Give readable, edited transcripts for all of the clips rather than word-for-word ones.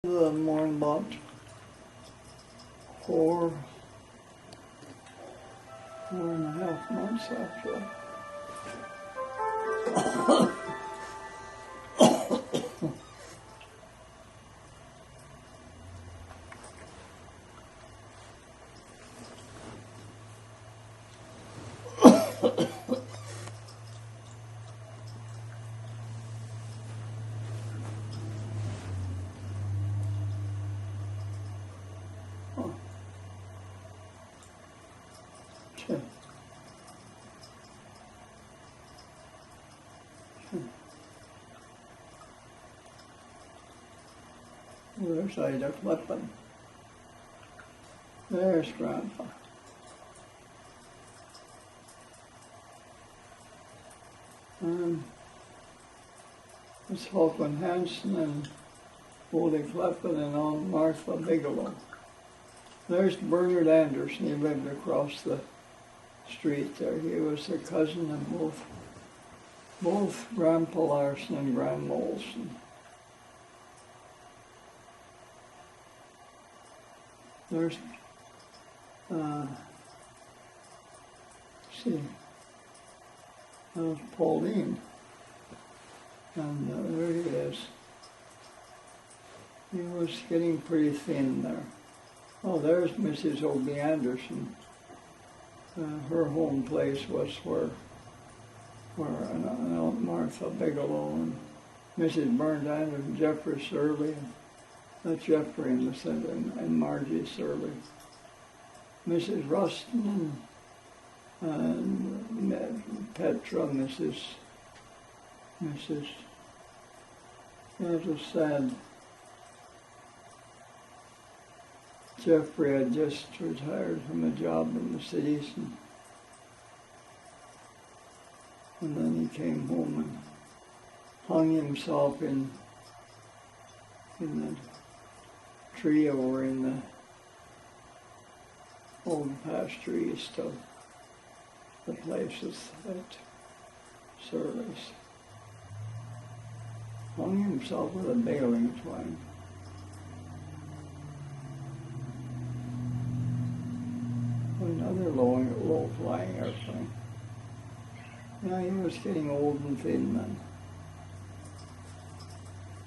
More than about four and a half months actually. Sure. There's Ada flipping. There's Grandpa. It's Holcomb Hanson and Woolley Flippin and Aunt Martha Bigelow. There's Bernard Anderson. He lived across the street there. He was a cousin of both Grandpa Larson and Grandma Olson. There's, see, there's Pauline, and there he is. He was getting pretty thin there. Oh, there's Mrs. O.B. Anderson. Her home place was where Aunt Martha Bigelow and Mrs. Bernard Anderson, Jeffrey Surley, that's Jeffrey in the center, and Margie Surley. Mrs. Rustin and Petra, Mrs. That was sad. Jeffrey had just retired from a job in the cities, and then he came home and hung himself in the tree over in the old pasture east of the places at Surley's. Hung himself with a baling twine. Another low-flying airplane. Yeah, he was getting old and thin then.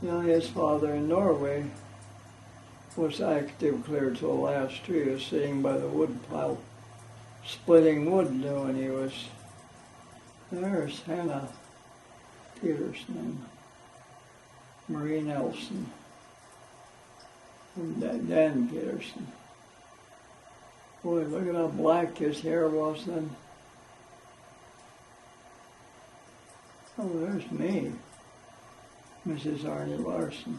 Yeah, his father in Norway was active clear till the last year. He was sitting by the wood pile, splitting wood when he was. There's Hannah Peterson and Marie Nelson and Dan Peterson. Boy, look at how black his hair was then. Oh, there's me, Mrs. Arnie Larson.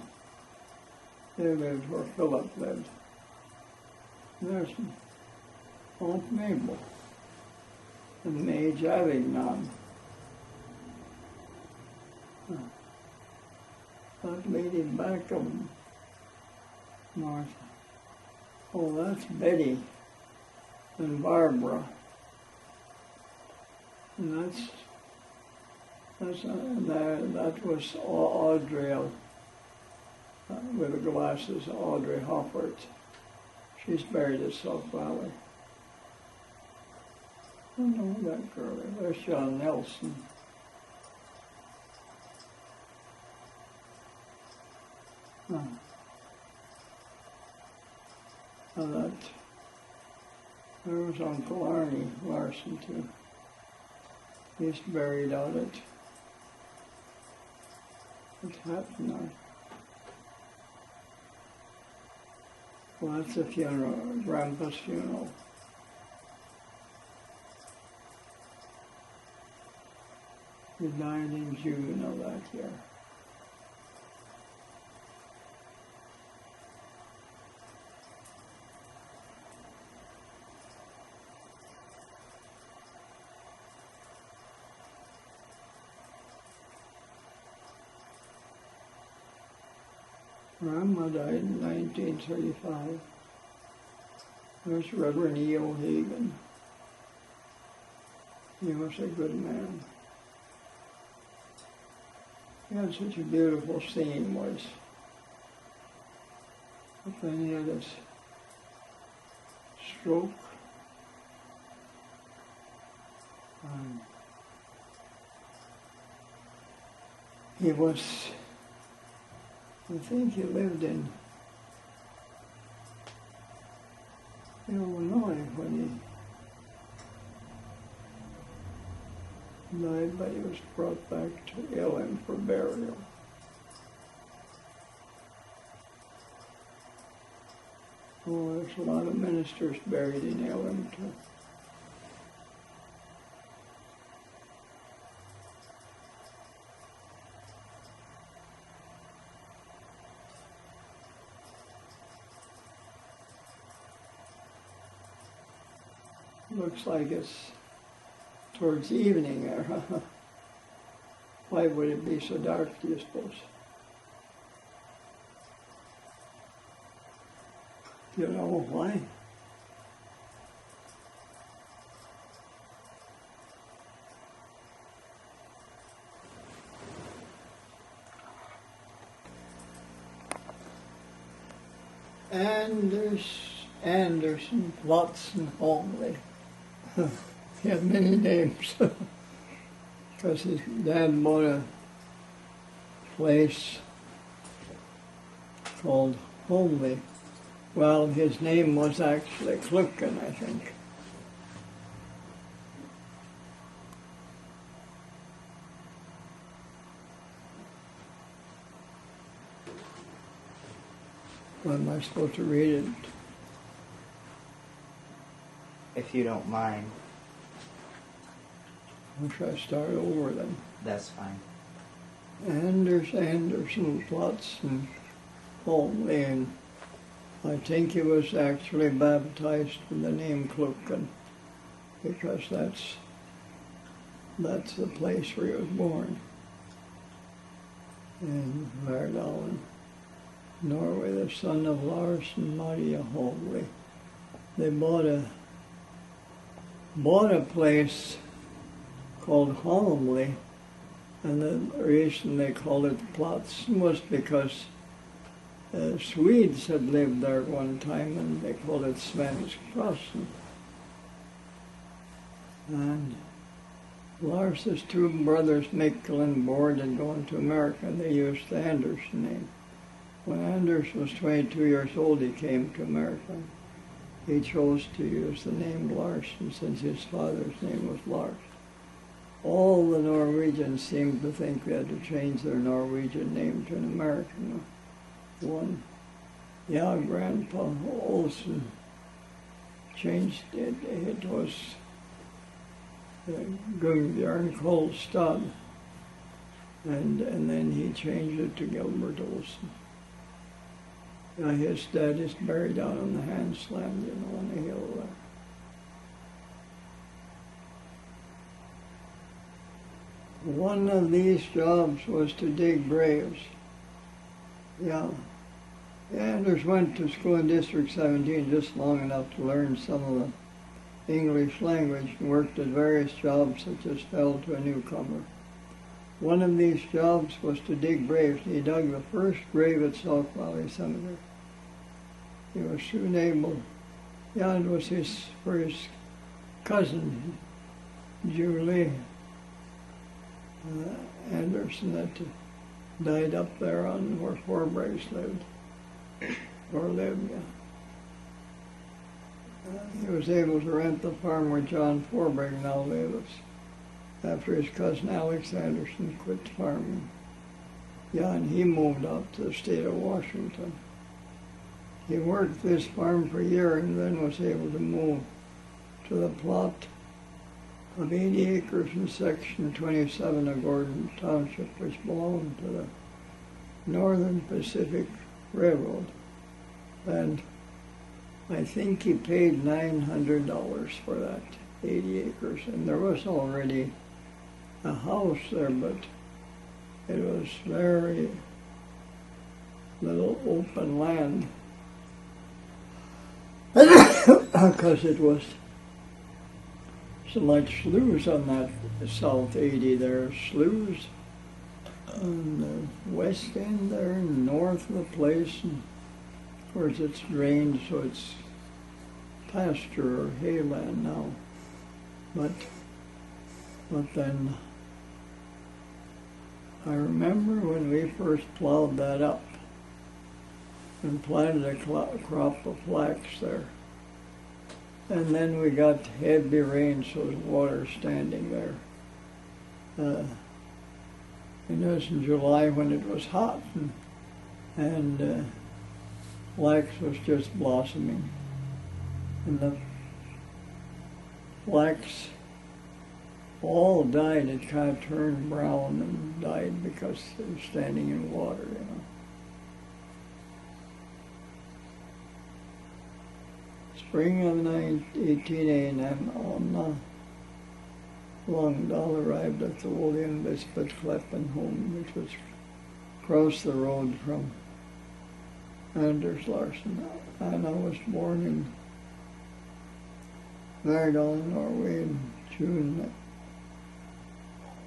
They lived where Philip lived. There's Aunt Mabel and Mage Avignon. That lady back of Martha. Oh, that's Betty and Barbara. And that was Audrey with the glasses, Audrey Hoppert. She's buried at South Valley. I don't know that girl. There's John Nelson. There was Uncle Arnie Larson too. He's buried out at Hatton. Well, that's a funeral, Grandpa's funeral. He died in June of that year. Grandma died in 1935. There's Reverend E. O'Hagan. He was a good man. He had such a beautiful singing voice. But then he had his stroke. And he was, I think he lived in Illinois when he died, but he was brought back to Elim for burial. Oh, there's a lot of ministers buried in Elim too. Looks like it's towards evening there, huh? Why would it be so dark, do you suppose? Do you know why? Anderson, Watson, Holmley. He had many names because his dad bought a place called Holmley. Well, his name was actually Kluken, I think. What am I supposed to read it? If you don't mind. Or should I start over then? That's fine. Anderson, Watson, Holmley, and I think he was actually baptized with the name Kluken because that's the place where he was born. In Verdalen, Norway, the son of Larson, Maria Holmley. They bought a place called Holmley, and the reason they called it Platsen was because Swedes had lived there one time, and they called it Svensk Krossen. And Lars's two brothers, Mikkel and Bård, had gone to America, and they used the Anderson name. When Anders was 22 years old, he came to America. He chose to use the name Larson since his father's name was Lars. All the Norwegians seemed to think they had to change their Norwegian name to an American one. Yeah, Grandpa Olsen changed it. It was Gungbjörn Kolstad, and then he changed it to Gilbert Olsen. His dad is buried down on the Hansland, on the hill there. One of these jobs was to dig graves. Yeah. Anders went to school in District 17 just long enough to learn some of the English language and worked at various jobs such as fell to a newcomer. One of these jobs was to dig graves. He dug the first grave at Sauk Valley Cemetery. He was soon able, it was for his cousin, Julie Anderson, that died up there on where Forbraes lived, or lived, he was able to rent the farm where John Forbraes now lives, after his cousin Alex Anderson quit farming. And he moved up to the state of Washington. He worked this farm for a year and then was able to move to the plot of 80 acres in section 27 of Gordon Township, which belonged to the Northern Pacific Railroad. And I think he paid $900 for that 80 acres. And there was already a house there, but it was very little open land. Because it was so much sloughs on that South 80 there. Sloughs on the west end there, north of the place, and Of course, it's drained, so it's pasture or hayland now. But then I remember when we first plowed that up and planted a crop of flax there. And then we got heavy rain, so the water standing there. And it was in July when it was hot, and flax was just blossoming. And the flax all died. It kind of turned brown and died because it was standing in water, you know. Spring of 1880, on Long Dahl arrived at the William Biscuit Kleppen home, which was across the road from Anders Larson. And I was born in Verdal, Norway in June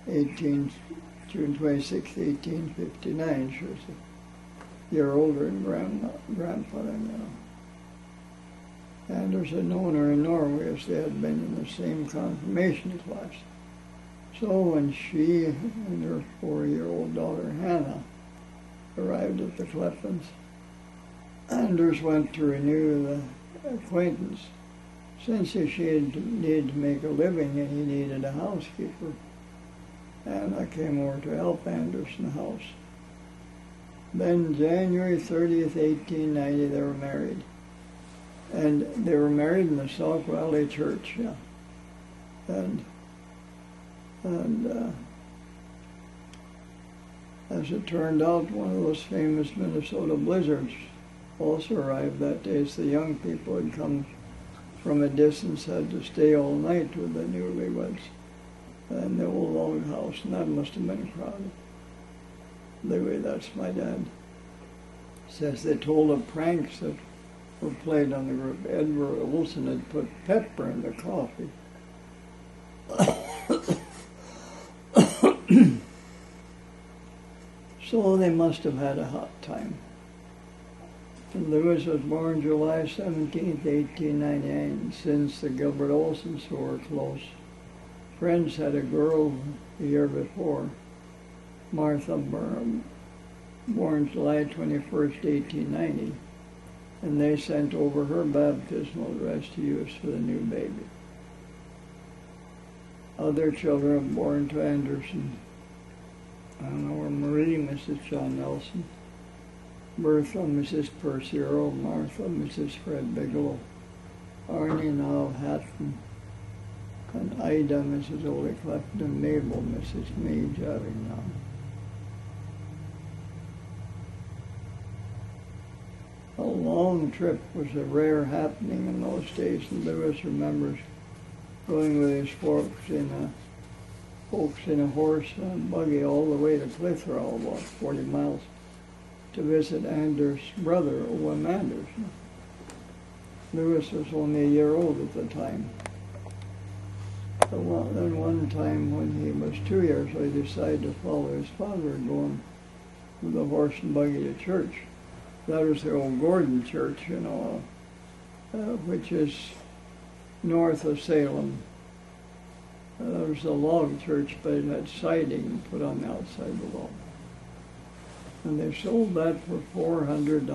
26, 1859. She was a year older than Grandpa, you know. Anders had known her in Norway as they had been in the same confirmation class. So when she and her 4-year-old daughter Hannah arrived at the Kleppens, Anders went to renew the acquaintance. Since she needed to make a living and he needed a housekeeper, Hannah came over to help Anders in the house. Then January 30th, 1890, they were married. And they were married in the Sauk Valley Church, yeah. And as it turned out, one of those famous Minnesota blizzards also arrived that day, so the young people had come from a distance, had to stay all night with the newlyweds in the old log house, and that must have been crowded. Anyway, that's my dad. Says they told of pranks that were played on the group. Edward Olson had put pepper in the coffee. So they must have had a hot time. And Lewis was born July 17th, 1899. Since the Gilbert Olsons, who were close friends, had a girl the year before, Martha Burnham, born July 21st, 1890. And they sent over her baptismal dress to use for the new baby. Other children born to Anderson, I don't know, were Marie, Mrs. John Nelson, Bertha, Mrs. Percy Earl, Martha, Mrs. Fred Bigelow, Arnie Now Hatton, and Ida, Mrs. Ole Clefton, and Mabel, Mrs. May Javignon. A long trip was a rare happening in those days, and Lewis remembers going with his folks in a horse and buggy all the way to Clitheroe, about 40 miles, to visit Anders' brother, Owen Anders. Lewis was only a year old at the time. But then one time when he was 2 years old, he decided to follow his father going with the horse and buggy to church. That was the old Gordon Church, you know, which is north of Salem. That was a log church, but it had siding put on the outside of the log. And they sold that for $400,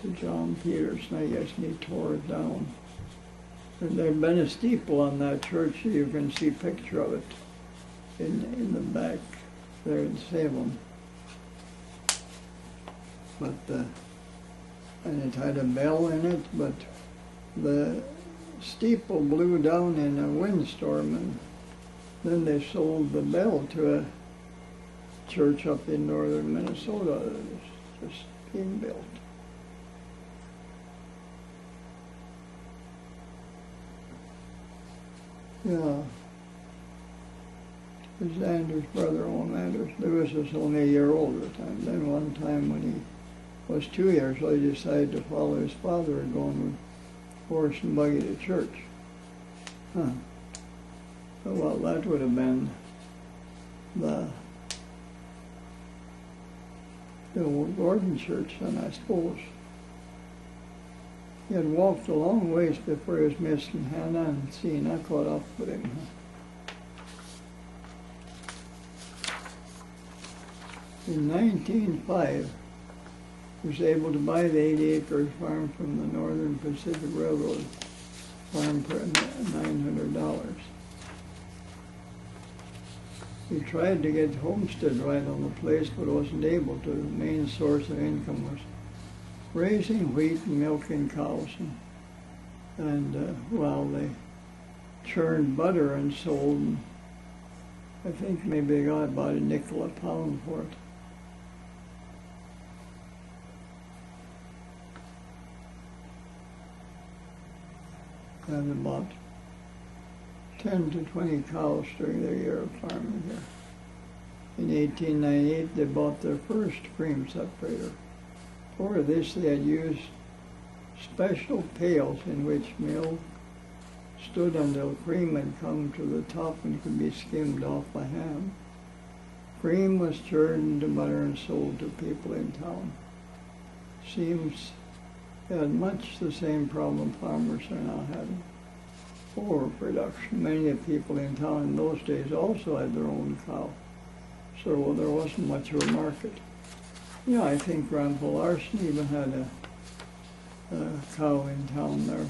to John Peterson, I guess, and he tore it down. And there'd been a steeple on that church, so you can see a picture of it in the back there in Salem. But and it had a bell in it, but the steeple blew down in a windstorm, and then they sold the bell to a church up in northern Minnesota that was just being built. Yeah. His Anders' brother, Owen Anders. Lewis was only a year old at the time. Then one time when he was 2 years old, he decided to follow his father and going with horse and buggy to church. Well, that would have been the the old Gordon church, and I suppose he had walked a long ways before he was missing Hannah, and seeing I caught up with him. In 1905, he was able to buy the 80-acre farm from the Northern Pacific Railroad farm for $900. He tried to get homestead right on the place, but wasn't able to. The main source of income was raising wheat and milking cows, and well, they churned butter and sold, and I think maybe they got about $0.05 a pound for it. And about 10 to 20 cows during their year of farming here. In 1898, they bought their first cream separator. For this, they had used special pails in which milk stood until cream had come to the top and could be skimmed off by hand. Cream was churned into butter and sold to people in town. Seems they had much the same problem farmers are now having. Overproduction. Many of the people in town in those days also had their own cow, so there wasn't much of a market. Yeah, I think Grandpa Larson even had a cow in town there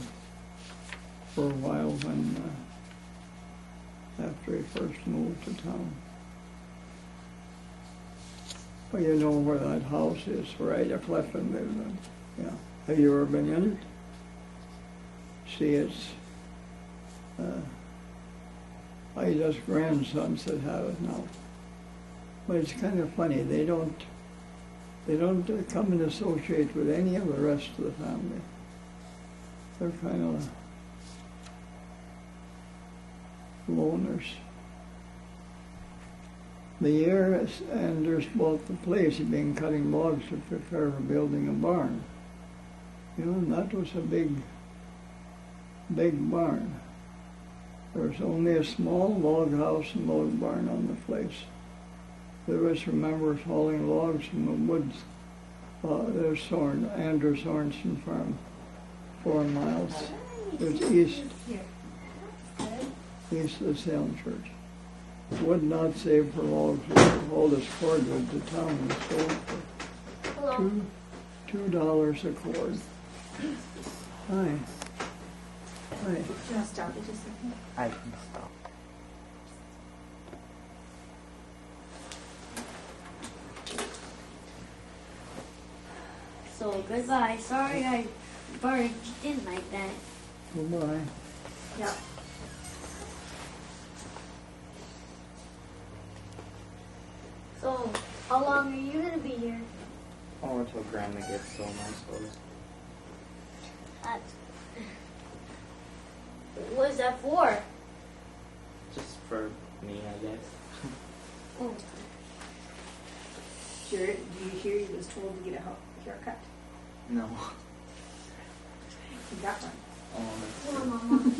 for a while when, after he first moved to town. Well, you know where that house is, where Ada Cleffin lived in. Yeah. Have you ever been in it? See, it's Ida's grandsons that have it now. But it's kind of funny. They don't come and associate with any of the rest of the family. They're kind of loners. The year Anders bought the place, he'd been cutting logs to prepare for building a barn. You know, and that was a big barn. There was only a small log house and log barn on the place. Lewis remembers hauling logs from the woods. There's Andrew Sorensen farm, 4 miles. It's east of the Salem Church. Would not save for logs. We hauled this cordwood to town and sold for $2 a cord. Hi. Hi. Do you want to stop it just a second? I can stop. So goodbye. Sorry I barged in like that. Goodbye. Yeah. So how long are you gonna be here? Oh, until Grandma gets home, I suppose. What is that for? Just for me, I guess. Oh. Sure, do you hear he was told to get a haircut? No. He got one. Oh, Come on, Mama.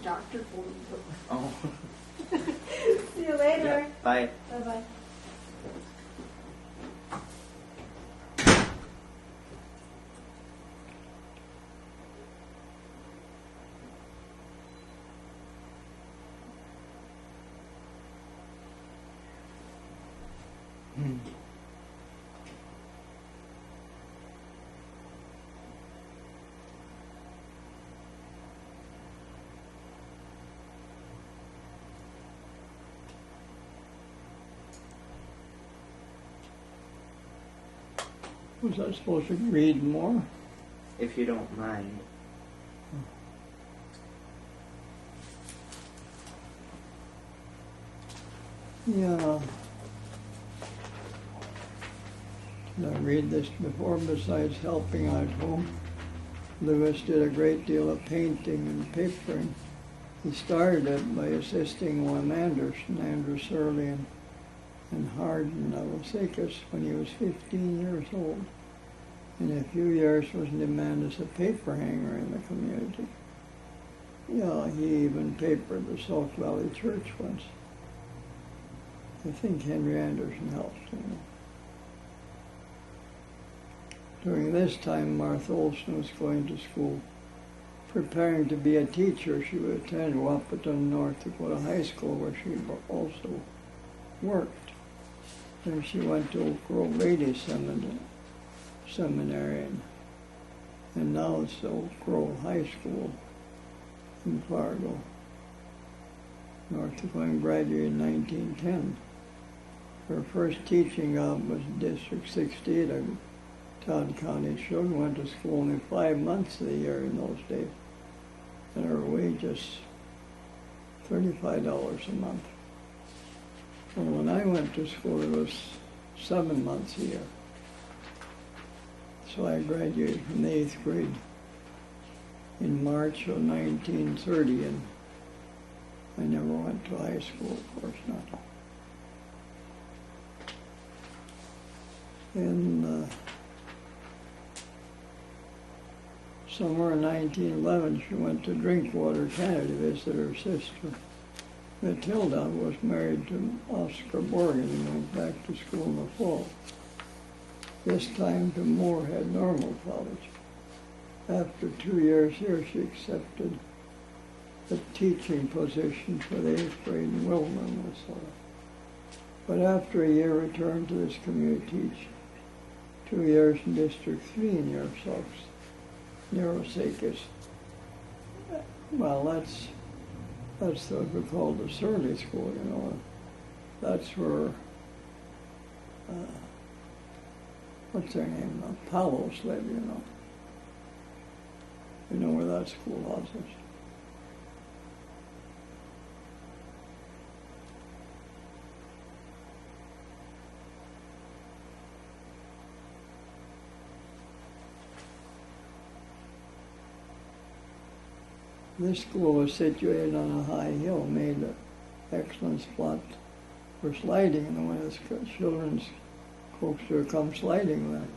Doctor told him to. oh. See you later. Yeah, bye. Bye-bye. Was I supposed to read more? If you don't mind. Yeah. Did I read this before? Besides helping out home, Lewis did a great deal of painting and papering. He started it by assisting one Anderson, Andrew Surley, and Hardin of Osakis when he was 15 years old. In a few years was in demand as a paper hanger in the community. Yeah, he even papered the Sauk Valley Church once. I think Henry Anderson helped him. During this time, Martha Olson was going to school, preparing to be a teacher. She would attend Wahpeton, North Dakota High School, where she also worked. Then she went to Oak Grove Ladies Seminary, and now it's Oak Grove High School in Fargo, North Dakota, and graduated in 1910. Her first teaching job was District 68 of Todd County. She went to school only 5 months of the year in those days, and her wages $35 a month. Well, when I went to school, it was 7 months a year. So I graduated from the 8th grade in March of 1930, and I never went to high school, of course not. In summer of 1911, she went to Drinkwater, Canada, to visit her sister. Matilda was married to Oscar Morgan and went back to school in the fall, this time to Moorhead Normal College. After 2 years here, she accepted the teaching position for the 8th grade in Wilmer, Minnesota. But after a year, returned to this community teach. 2 years in District 3 in Osakis. Well, that's what we call the Surly School, you know. That's where, what's their name now? Palos live, you know. You know where that schoolhouse is? This school was situated on a high hill, made an excellent spot for sliding, and when his children's coaxed her to come sliding with her,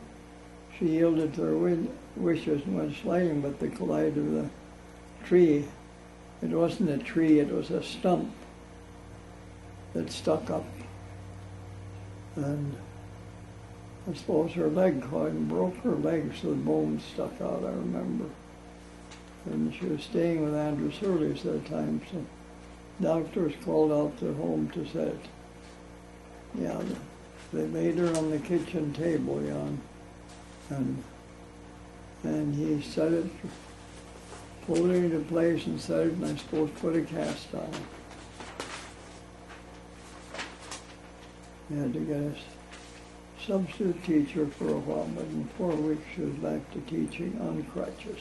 she yielded to her wishes and went sliding, but they collided with a tree. It wasn't a tree, it was a stump that stuck up. And I suppose her leg caught and broke her leg, so the bone stuck out, I remember. And she was staying with Andrew Surleys at the time, so doctors called out to home to set it. Yeah, they laid her on the kitchen table, and he set it, pulled it into place and set it, and I suppose put a cast on it. He had to get a substitute teacher for a while, but in 4 weeks she was back to teaching on crutches.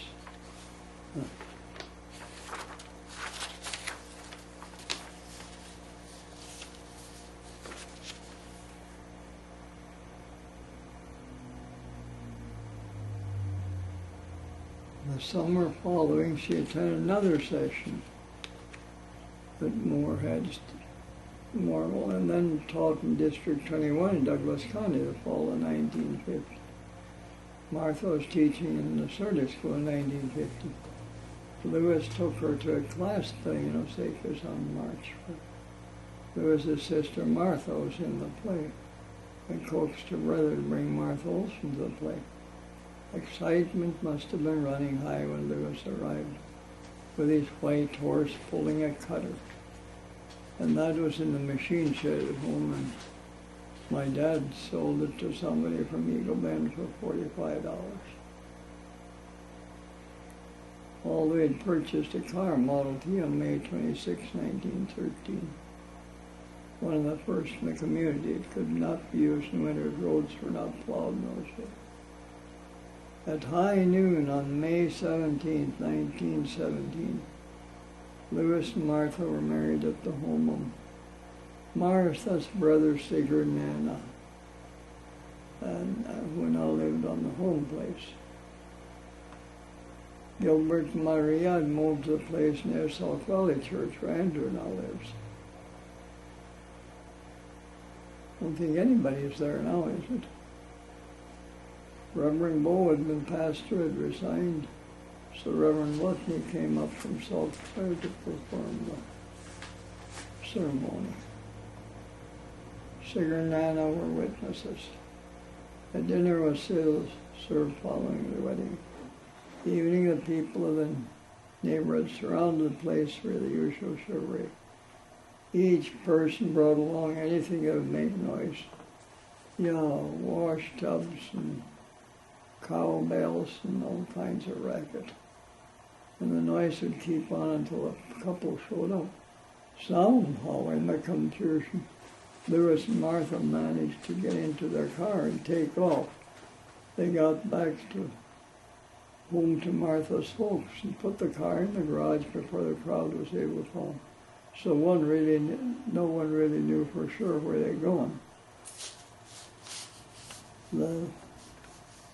The summer following, she attended another session at Moorhead, and then taught in District 21 in Douglas County the fall of 1950. Martha was teaching in the Surly School in 1950. Lewis took her to a class thing in Osakis on March 1st. Lewis's sister Martha was in the play and coaxed her brother to bring Martha Olson to the play. Excitement must have been running high when Lewis arrived, with his white horse pulling a cutter. And that was in the machine shed at home, and my dad sold it to somebody from Eagle Bend for $45. Although he had purchased a car, Model T, on May 26, 1913. One of the first in the community. It could not be used in winter. Roads were not plowed in those days. At high noon on May 17, 1917, Lewis and Martha were married at the home of Martha's brother Sigurd and Anna, and who now lived on the home place. Gilbert and Maria had moved to the place near South Valley Church where Andrew now lives. I don't think anybody is there now, is it? Reverend Bow had been pastor, had resigned, so Reverend Lutney came up from South Clare to perform the ceremony. Sigurd and Anna were witnesses. A dinner was served following the wedding. Evening, the people of the neighborhood surrounded the place for the usual charade. Each person brought along anything that would make noise. Wash tubs and cow bells and all kinds of racket. And the noise would keep on until a couple showed up. Somehow, in the confusion, Lewis and Martha managed to get into their car and take off. They got back home to Martha's folks and put the car in the garage before the crowd was able to fall. So no one really knew for sure where they're going. The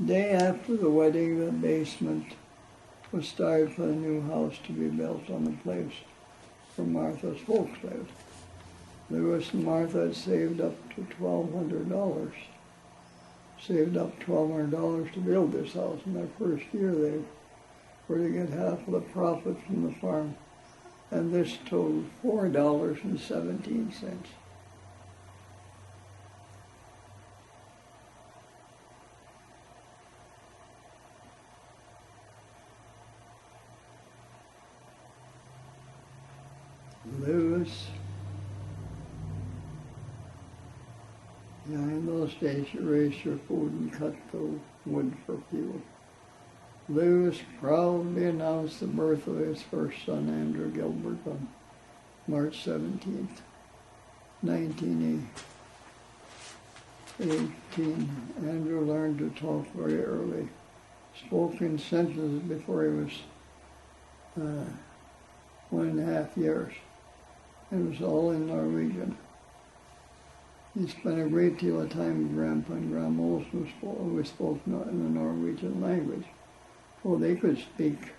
day after the wedding, the basement was started for the new house to be built on the place where Martha's folks lived. Lewis and Martha had saved up to $1,200. Saved up $1,200 to build this house. In their first year, they were to get half of the profit from the farm. And this totaled $4.17. Lewis. In those days, you raised your food and cut the wood for fuel. Lewis proudly announced the birth of his first son, Andrew Gilbert, on March 17th, 1918. Andrew learned to talk very early, spoke in sentences before he was 1.5 years. It was all in Norwegian. He spent a great deal of time with Grandpa and Grandma also always spoke in the Norwegian language. Well, they could speak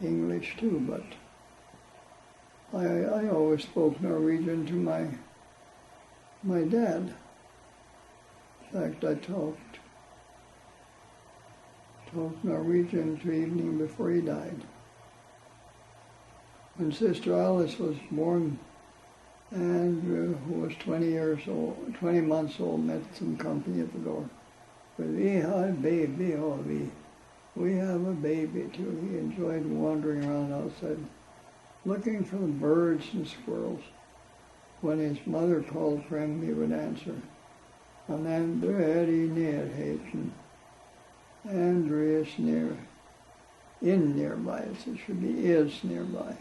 English too, but I always spoke Norwegian to my dad. In fact, I talked Norwegian to evening before he died. When Sister Alice was born, Andrew, who was 20 months old, met some company at the door. But we had a baby, we have a baby too. He enjoyed wandering around outside, looking for the birds and squirrels. When his mother called for him, he would answer. And Andrew är i närheten. Andrew is nearby, so it should be is nearby.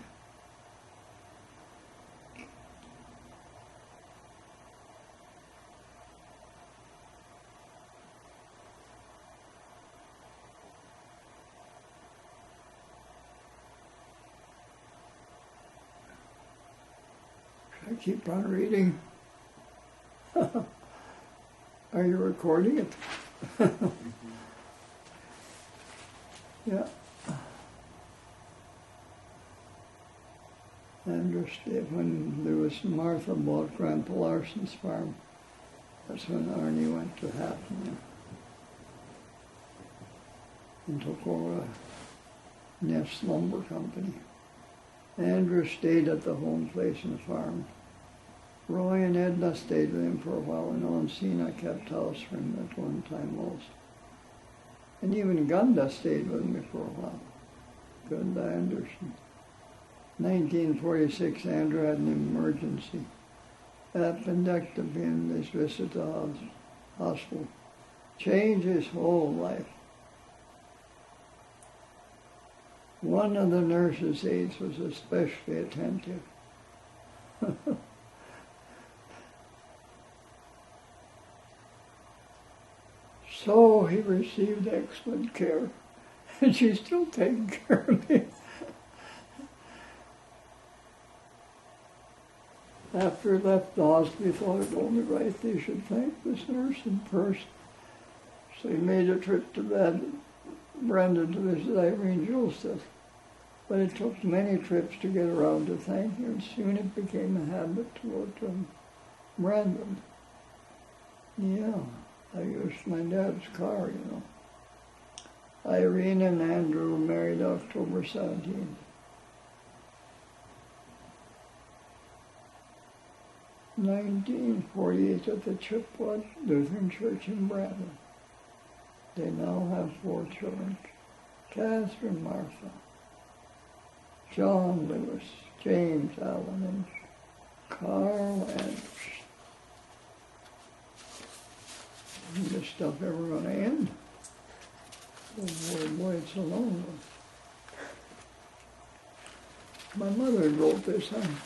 I keep on reading. Are you recording it? Yeah. Understood. When Lewis and Martha bought Grandpa Larson's farm, that's when Arnie went to Hatton and took over a Neff's Lumber Company. Andrew stayed at the home place on the farm. Roy and Edna stayed with him for a while, and Onsina kept house for him at one time also. And even Gunda stayed with me for a while. Gunda Anderson. 1946, Andrew had an emergency appendectomy, and his visit to the hospital changed his whole life. One of the nurse's aides was especially attentive. So he received excellent care, and she's still taking care of me. After he left the hospital, he thought it only right they should thank this nurse in person. So he made a trip to Brandon to visit Irene Joseph. But it took many trips to get around to thank her, and soon it became a habit to go to Brandon. Yeah, I used my dad's car, you know. Irene and Andrew were married October 17th. 1948 at the Chippewa Lutheran Church in Brandon. They now have 4 children: Catherine, Martha, John Lewis, James Allen, and Carl Anders. Is this stuff ever going to end? Oh boy, it's a long one. My mother wrote this on,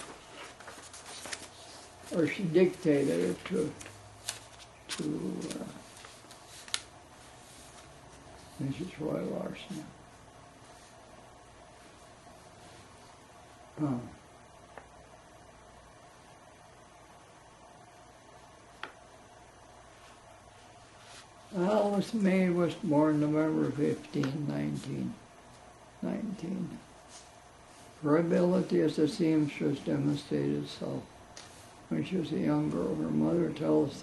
or she dictated it to Mrs. Roy Larson. Alice May was born November 15, 1919. Her ability as a seamstress demonstrated itself when she was a young girl. Her mother tells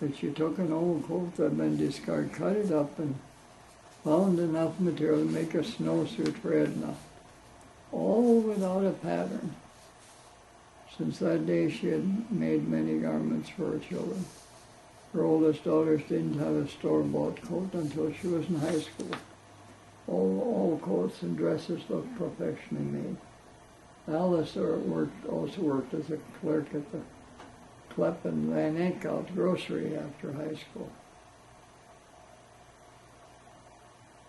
that she took an old coat that had been discarded, cut it up, and found enough material to make a snowsuit for Edna, all without a pattern. Since that day, she had made many garments for her children. Her oldest daughters didn't have a store-bought coat until she was in high school. All coats and dresses looked professionally made. Alice also worked as a clerk at the Klepp and Van Eekhout grocery after high school.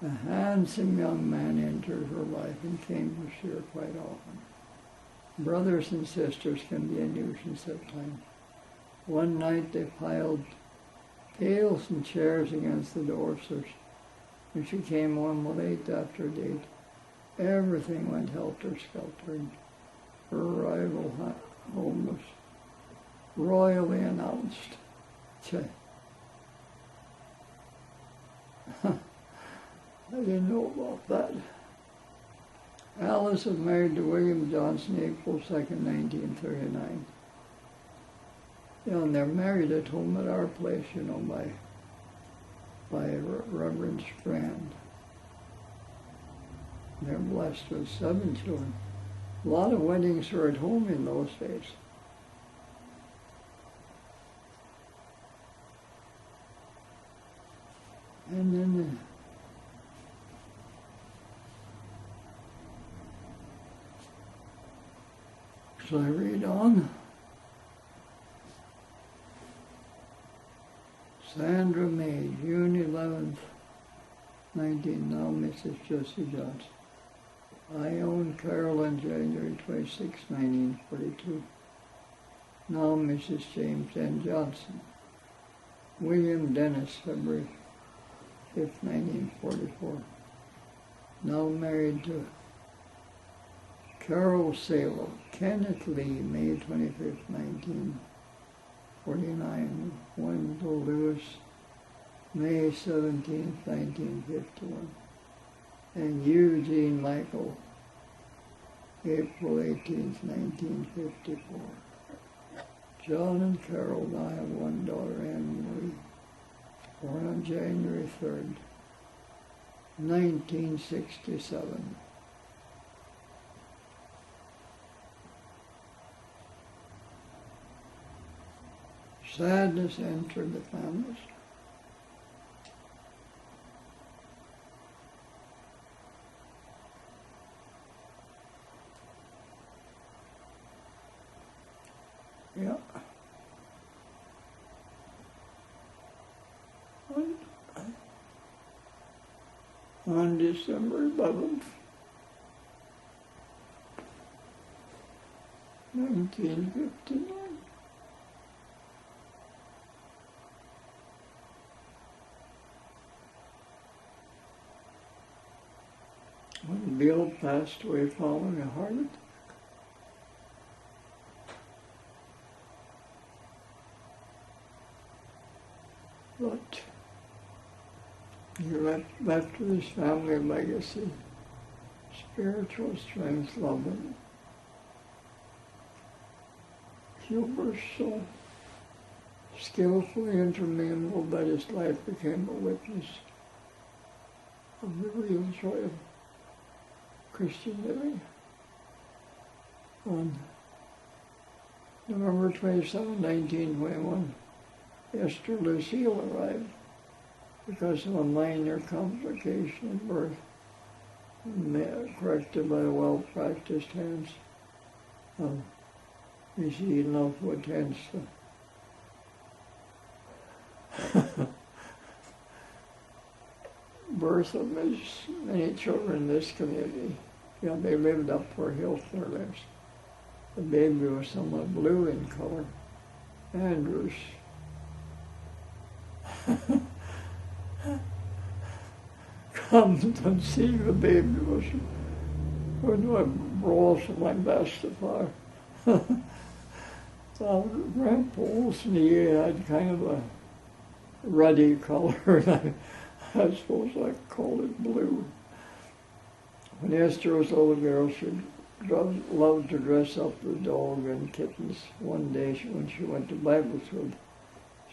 A handsome young man entered her life and came to see her quite often. Brothers and sisters can be a nuisance at times. One night they piled pails and chairs against the doorstairs. When she came home late after a date, everything went helter-skelter, and her arrival home was royally announced. I didn't know about that. Alice was married to William Johnson April 2nd, 1939. And they're married at home at our place, by Reverend Strand. They're blessed with 7 children. A lot of weddings were at home in those days. And then shall I read on? Sandra May, June 11th, now Mrs. Jesse Johnson. I owned Carolyn, January 26, 1942. Now Mrs. James N. Johnson. William Dennis, February 5th, 1944. Now married to Carol Salo. Kenneth Lee, May 25th, 1949. Wendell Lewis, May 17th, 1951. And Eugene Michael, April 18th, 1954. John and Carol now have one daughter, Anne Marie, born on January 3rd, 1967. Sadness entered the families. Yeah. On December 11th, 1959. When Bill passed away following a heart attack. But he left to his family a legacy, spiritual strength, love, and humor so skillfully intermingled that his life became a witness of the real joy of Christian living. On November 27, 1921, Esther Lucille arrived because of a minor complication at birth, corrected by well-practiced hands. Easy enough with hands. Birth of many children in this community. Yeah, they lived up for health their lives. The baby was somewhat blue in color. Andrews. Come and see the baby was when I brought my best of far. Grandpa Olson, he had kind of a ruddy color, and I suppose I called it blue. When Esther was a little girl, she loved to dress up the dog and kittens. One day, when she went to Bible school,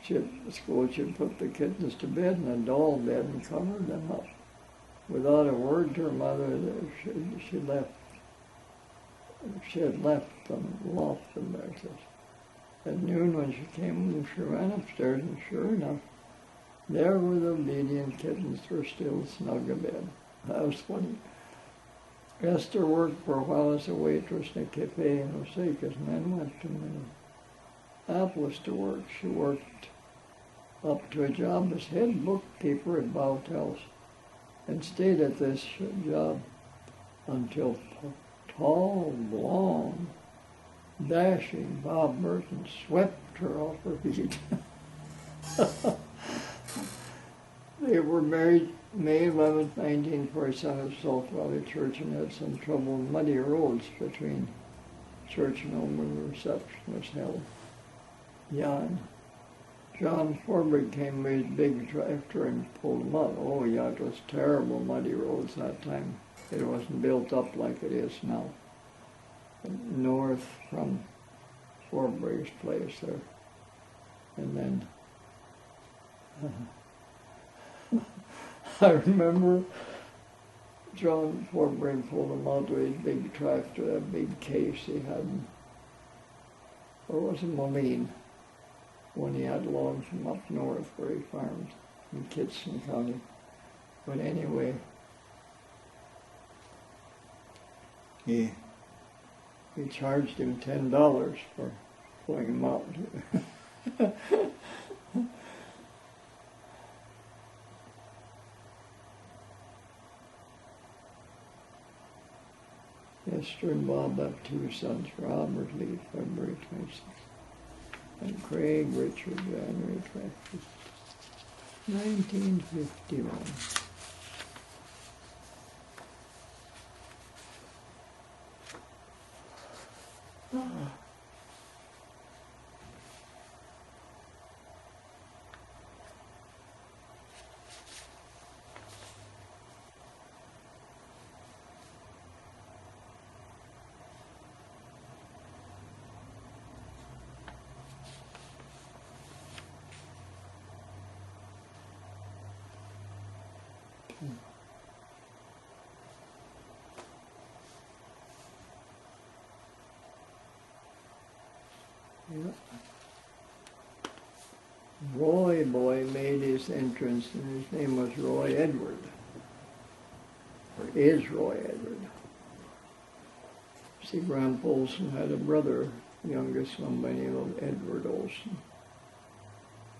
she'd put the kittens to bed in a doll bed and covered them up. Without a word to her mother, she had left them, locked them there. At noon, when she came home, she ran upstairs, and sure enough, there were the obedient kittens were still snug abed. That was funny. Esther worked for a while as a waitress in a cafe in Osaka, and then went to Minneapolis to work. She worked up to a job as head bookkeeper at Bowtels and stayed at this job until tall, blonde, dashing Bob Merton swept her off her feet. They were married May 11, 1947 at Salt Valley Church and had some trouble with muddy roads between church and home when the reception was held. John Forbrick came with his big tractor and pulled them up. Oh yeah, it was terrible muddy roads that time. It wasn't built up like it is now. North from Forbrick's place there. And then I remember John Forbrick pulled him out with his big tractor, that big case he had. Or was it Moline? When he had logs from up north where he farmed in Kitson County. But anyway, he charged him $10 for pulling him out. Esther and Bob have two sons, Robert Lee, February 26th, and Craig Richard, January 20th, 1951. Yeah. Roy Boy made his entrance, and his name was Roy Edward, or is Roy Edward. See, Grandpa Olson had a brother, youngest one by the name of Edward Olson.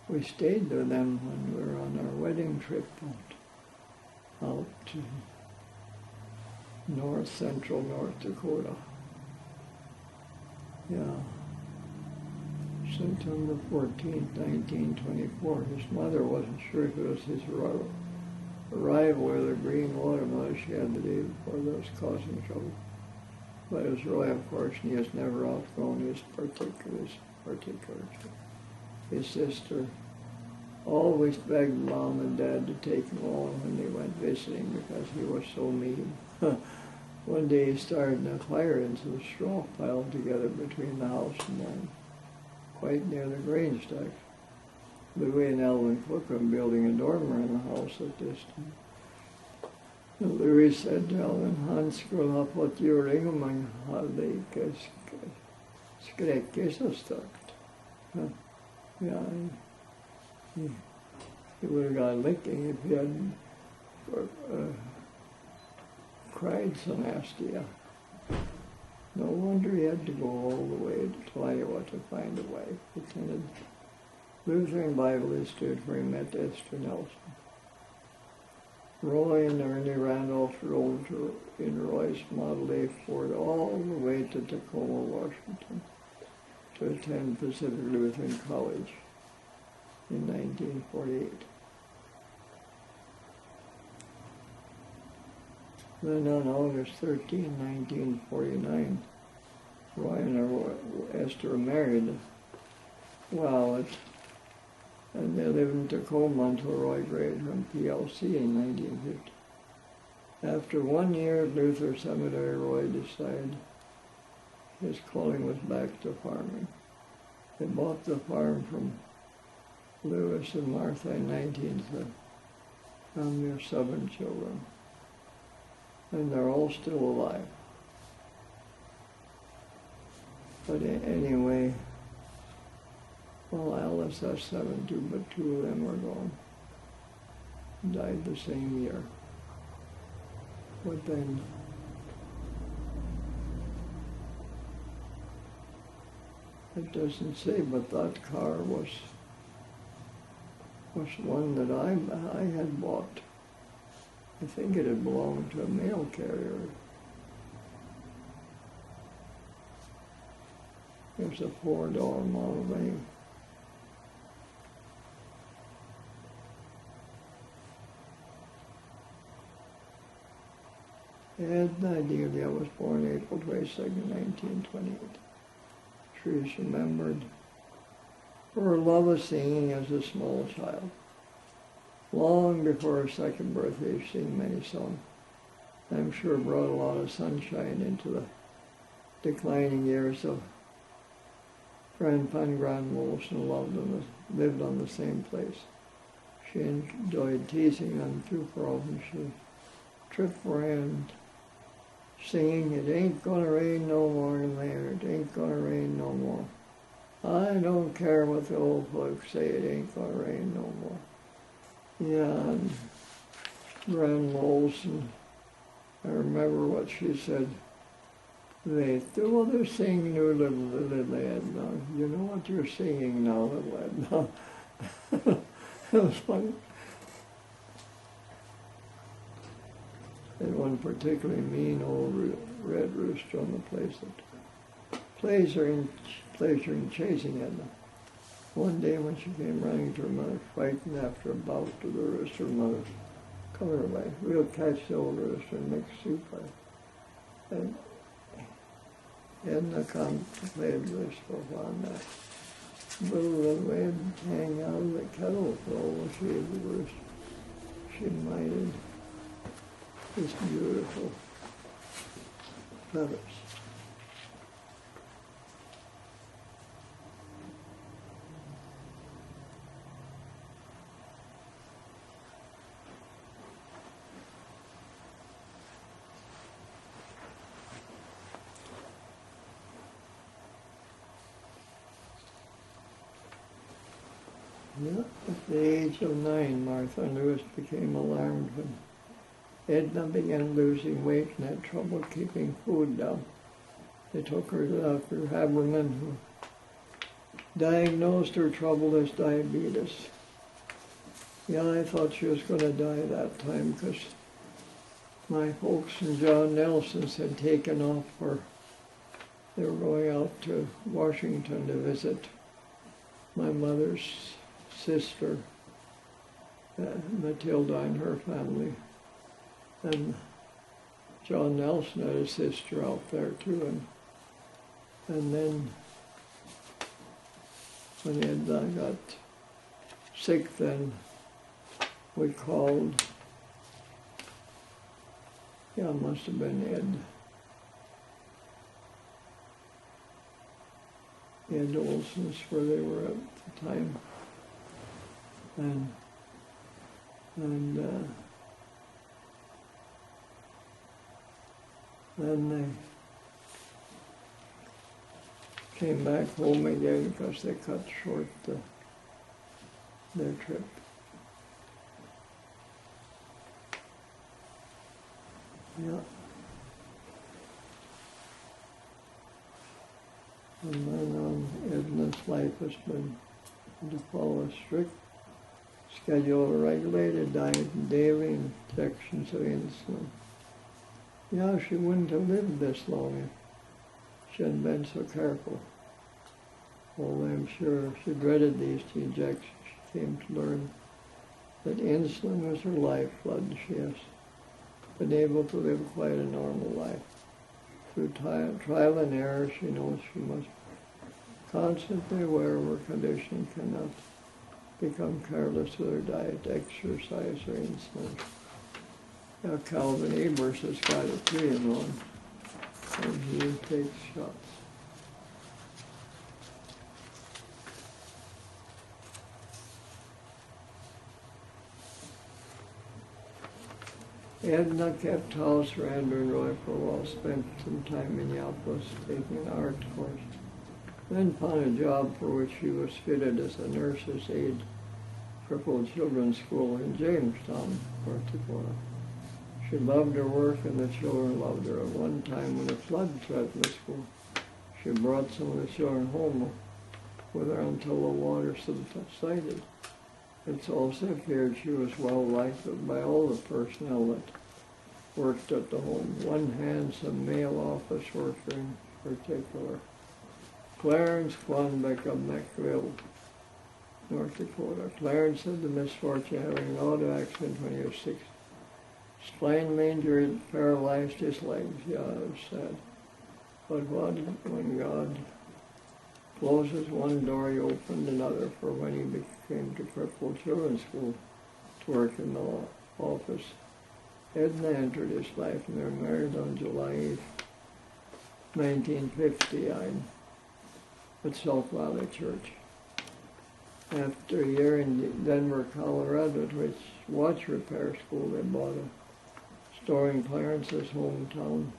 We stayed with them when we were on our wedding trip out to central North Dakota. Yeah. September 14th, 1924. His mother wasn't sure if it was his arrival or the green watermelon she had the day before that was causing trouble. But it was Roy, of course, and he has never outgrown his particulars. His sister always begged Mom and Dad to take him along when they went visiting because he was so mean. One day he started a fire in some straw piled together between the house and mine, quite near the grain stacks. Louis and Alvin Cook were building a dormer in the house at this time. And Louis said to Alvin, Hans skulle ha fått juling om han hade skräckisestakt. Ja, he would have got licking if he hadn't cried so nasty. No wonder he had to go all the way to Iowa to find a wife. He attended Lutheran Bible Institute where he met Esther Nelson. Roy and Ernie Randolph rode in Roy's Model A Ford all the way to Tacoma, Washington to attend Pacific Lutheran College in 1948. Then on August 13, 1949, Roy and Esther were married. Wow, and they lived in Tacoma until Roy graded from PLC in 1950. After 1 year at Luther Seminary, Roy decided his calling was back to farming. They bought the farm from Lewis and Martha in 1970, found their 7 children, and they're all still alive. But anyway, well, Alice has 7 too, but 2 of them are gone. Died the same year. But then it doesn't say, but that car was one that I had bought. I think it had belonged to a mail carrier. It was a $4 Model A. Ed Delia was born April 22nd, 1928. She is remembered for her love of singing as a small child. Long before her second birthday, she sang many songs. I'm sure brought a lot of sunshine into the declining years of Grandpa and Grandma Wilson lived on the same place. She enjoyed teasing them too, for often she tripped around singing, "It ain't gonna rain no more in there, it ain't gonna rain no more. I don't care what the old folks say, it ain't gonna rain no more." Yeah, and Grandma Olson, I remember what she said. They're singing new little Ed now. You know what you're singing now, little Ed now. It was funny. And one particularly mean old red rooster on the place that pleasure in chasing Edna. One day when she came running to her mother, frightened after a bout to the rooster, mother, "Come here, away. We'll catch the old rooster and make soup of it." And Edna contemplated this for a while now. Little Ed hang out of the kettle for all she ate the rooster. She minded his beautiful feathers. Yeah, at the age of 9, Martha and Lewis became alarmed when Edna began losing weight and had trouble keeping food down. They took her to Dr. Haberman, who diagnosed her trouble as diabetes. Yeah, I thought she was going to die that time because my folks and John Nelson's had taken off they were going out to Washington to visit my mother's sister, Matilda, and her family. And John Nelson had a sister out there too. And then when Edna got sick, then we called, yeah, it must have been Ed Olson's where they were at the time. And then they came back home again because they cut short their trip. Yeah. And then Edna's life has been to follow a strict schedule of a regulated diet and daily injections of insulin. Yeah, she wouldn't have lived this long if she hadn't been so careful. Although I'm sure she dreaded these injections, she came to learn that insulin was her lifeblood. She has been able to live quite a normal life. Through trial and error, she knows she must constantly aware of her condition, cannot become careless with her diet, exercise, or insulin. Now Calvin Ebers has got a 3-in-1, and he takes shots. Edna kept house for Andrew and Roy for a while, spent some time in Minneapolis taking an art course. Then found a job for which she was fitted as a nurse's aide for Crippled Children's School in Jamestown, North Dakota. She loved her work and the children loved her. At one time when a flood threatened the school, she brought some of the children home with her until the water subsided. It's also appeared she was well liked by all the personnel that worked at the home. One handsome male office worker in particular, Clarence Quanbeck of McVille, North Dakota. Clarence had the misfortune of having an auto accident when he was 6. Spinally injured, paralyzed his legs. Yeah, it was sad. But when God closes one door, he opened another, for when he came to Crippled Children's School to work in the office, Edna entered his life, and they were married on July 8, 1959, at South Valley Church. After a year in Denver, Colorado, at which watch repair school, they bought a store in Clarence's hometown,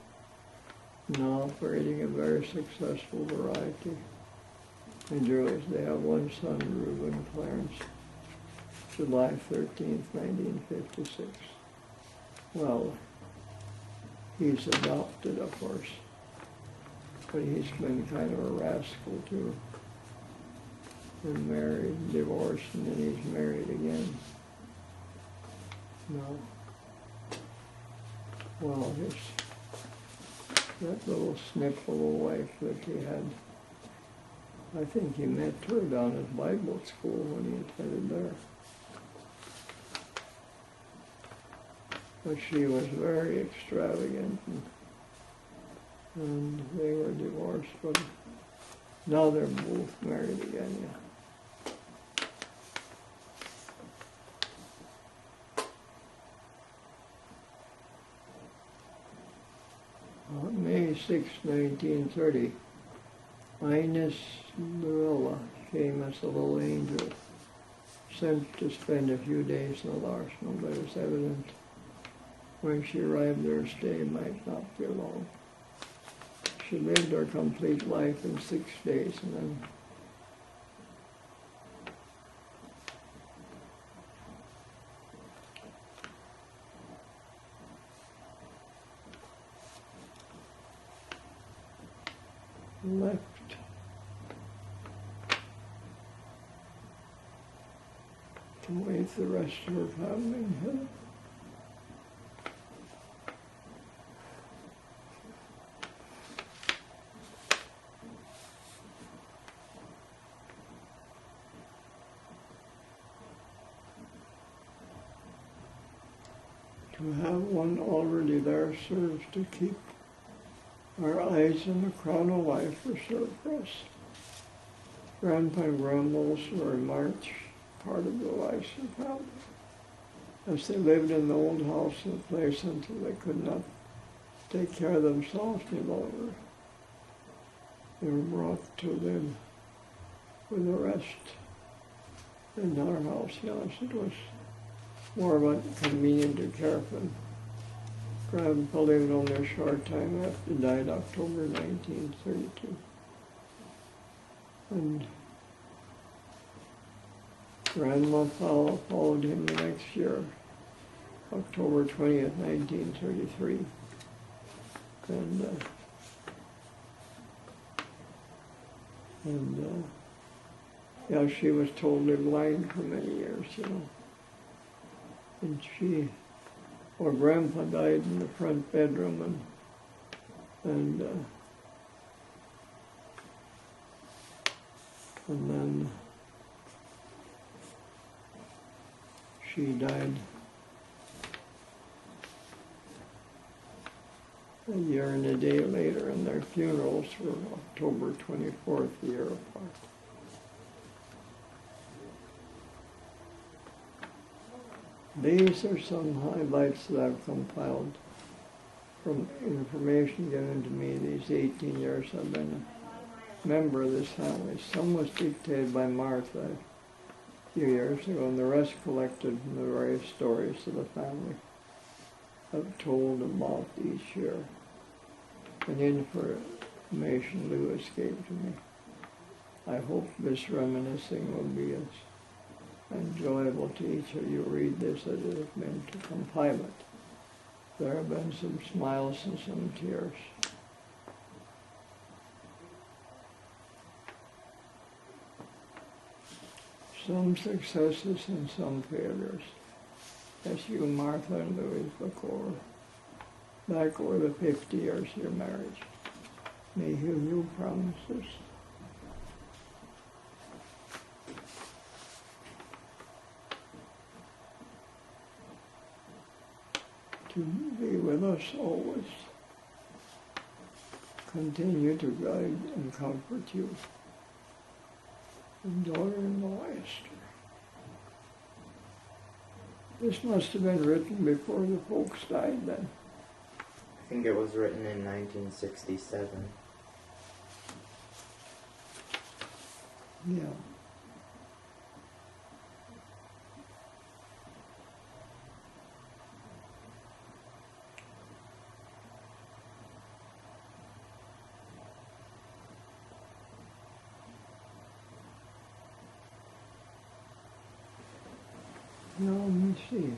now operating a very successful variety in jewelers. They have one son, Reuben Clarence, July 13th, 1956. Well, he's adopted, of course, but he's been kind of a rascal too. Been married, divorced, and then he's married again. No. Well, that little snip of a wife that he had, I think he met her down at Bible school when he attended there. But she was very extravagant, and they were divorced, but now they're both married again, yeah. On May 6, 1930, Ines Lorella came as a little angel, sent to spend a few days in the Larson, but it was evident when she arrived their stay might not be long. She lived her complete life in 6 days and then left. To wait the rest of her family in heaven. To have one already there serves to keep our eyes on the crown of life reserved for us. Grandpa and Grandma also were in March part of the Larson family, as they lived in the old house in the place until they could not take care of themselves any longer. They were brought to live with the rest in our house. Yes, it was more of a convenient to care for them. Grandpa lived only a short time after he died, October 1932. And Grandma followed him the next year, October 20th, 1933. And yeah, she was totally blind for many years, you know. And Grandpa died in the front bedroom, and then she died a year and a day later, and their funerals were October 24th, a year apart. These are some highlights that I've compiled from information given to me these 18 years I've been a member of this family. Some was dictated by Martha a few years ago, and the rest collected from the various stories of the family I've told about each year. And information Lou escaped to me. I hope this reminiscing will be as enjoyable to each of you read this as it has been to compile it. There have been some smiles and some tears. Some successes and some failures. As you, Martha and Louis, look back over the 50 years of your marriage, may hear new promises. To be with us always. Continue to guide and comfort you. And daughter-in-law Esther. This must have been written before the folks died then. I think it was written in 1967. Yeah. Now, let me see.